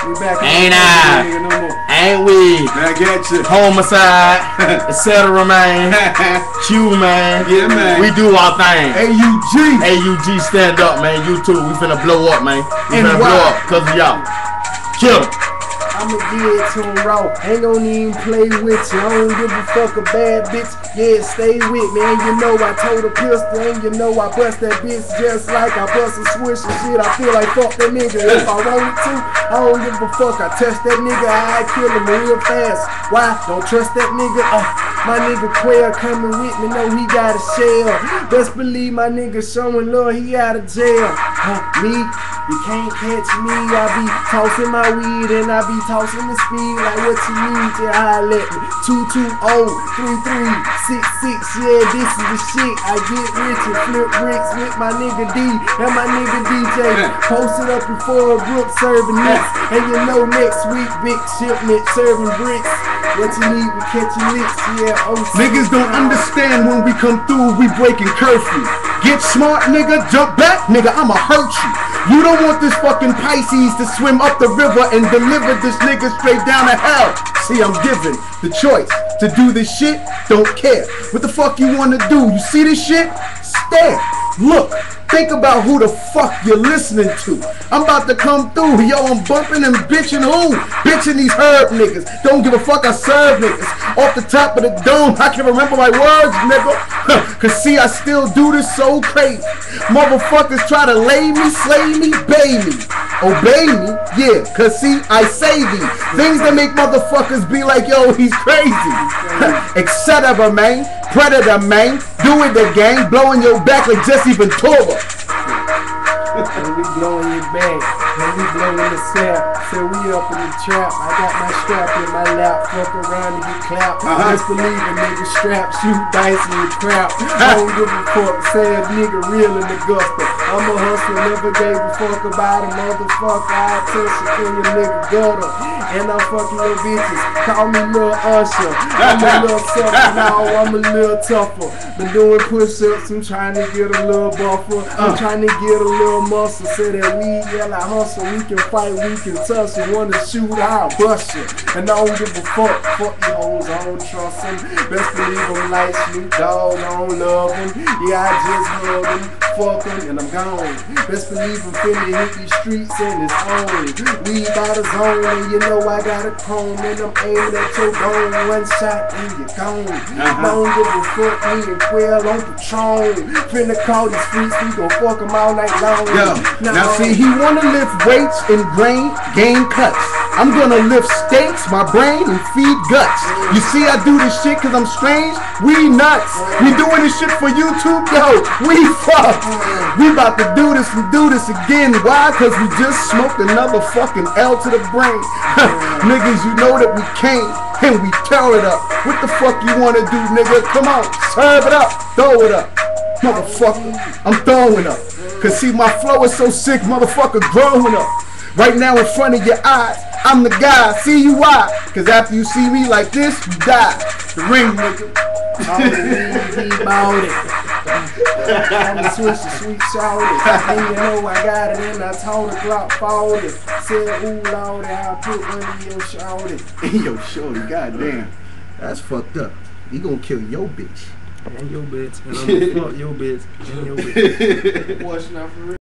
We back. Ain't I? Ain't we? Back at you. Homicide, etc. man. Q man. Yeah man. We do our thing. AUG. AUG stand up man. You too. We finna blow up man. We And finna why? blow up cause of y'all. Kill 'em. I'ma give it to him raw. Ain't gon' even play with you. I don't give a fuck a bad bitch. Yeah, stay with me. And you know I told a pistol. And you know I bust that bitch just like I bust a switch and shit. I feel like fuck that nigga. If I wanted to, I don't give a fuck. I touch that nigga, I kill him real fast. Why? Don't trust that nigga. My nigga Quail coming with me. Know he got a shell. Best believe my nigga showing love. He out of jail. Me? You can't catch me, I be tossing my weed and I be tossing the speed like what you need to holler at me. 220-3366, yeah, this is the shit. I get rich and flip bricks with my nigga D and my nigga DJ. Posted up before a group serving nicks. And you know next week, big shipment serving bricks. What you need, we catching licks, yeah. Niggas don't understand when we come through, we breaking curfew. Get smart, nigga, jump back, nigga, I'ma hurt you. You don't want this fucking Pisces to swim up the river and deliver this nigga straight down to hell. See, I'm given the choice to do this shit, don't care. What the fuck you wanna do? You see this shit? Stare, look, think about who the fuck you're listening to. I'm about to come through, yo, I'm bumping and bitching who? Bitching these herb niggas. Don't give a fuck, I serve niggas. Off the top of the dome, I can remember my words, nigga. Cause see, I still do this so crazy. Motherfuckers try to lay me, slay me, bay me. Obey me, yeah, cause see, I say these things that make motherfuckers be like, yo, he's crazy. Etc. man, predator man, do it again, blowing your back like Jesse Ventura. And we blowing your back, and we blowing the sap. So we up in the trap. I got my strap in my lap. Fuck around and get clapped. Just believe a nigga strap, shoot dice in the crap. I don't give a fuck, say a nigga real in the guster. I'm a hustler, never gave a fuck about a motherfucker. I touch it in your nigga gutter. And I'm fucking your bitches. Call me Lil Usher. I'm a little tougher now, I'm a little tougher. Been doing push-ups, I'm trying to get a little buffer. I'm trying to get a little muscle. Say that we yell, I hustle, we can fight, we can tussle. Wanna shoot, I'll bust you. And I don't give a fuck, fuck you hoes, I don't trust them. Best believe I'm like Snoop Dogg, I don't love them. Yeah, I just hug them, fuck them, and I'm gone. Best believe I'm finna hit these streets and it's on. We by the zone, and you know I got a chrome, and I'm aiming at your bone. One shot and you're gone. I don't give a fuck, me and Quail on Patron. Finna call these streets, we gon' fuck them all night long. Yo, now see, he wanna lift weights and gain cuts. I'm gonna lift steaks, my brain, and feed guts. You see, I do this shit cause I'm strange. We nuts. We doing this shit for YouTube, yo. We fuck. We about to do this and do this again. Why? Cause we just smoked another fucking L to the brain. Niggas, you know that we came and we tear it up. What the fuck you wanna do, nigga? Come on, serve it up, throw it up. Motherfucker, I'm throwing up. Cause see, my flow is so sick, motherfucker, growing up. Right now in front of your eyes, I'm the guy, see you why? Cause after you see me like this, you die. The ring, nigga. He bought it. I'm the switch the sweet shorty. And you know I got it and I told the Glock folded. Said, ooh, lordy, I'll put one in your shorty. Yo, shorty, goddamn. That's fucked up. He gonna kill your bitch. And your bitch. And I'm gonna fuck your bitch. And your bitch. What's not for real?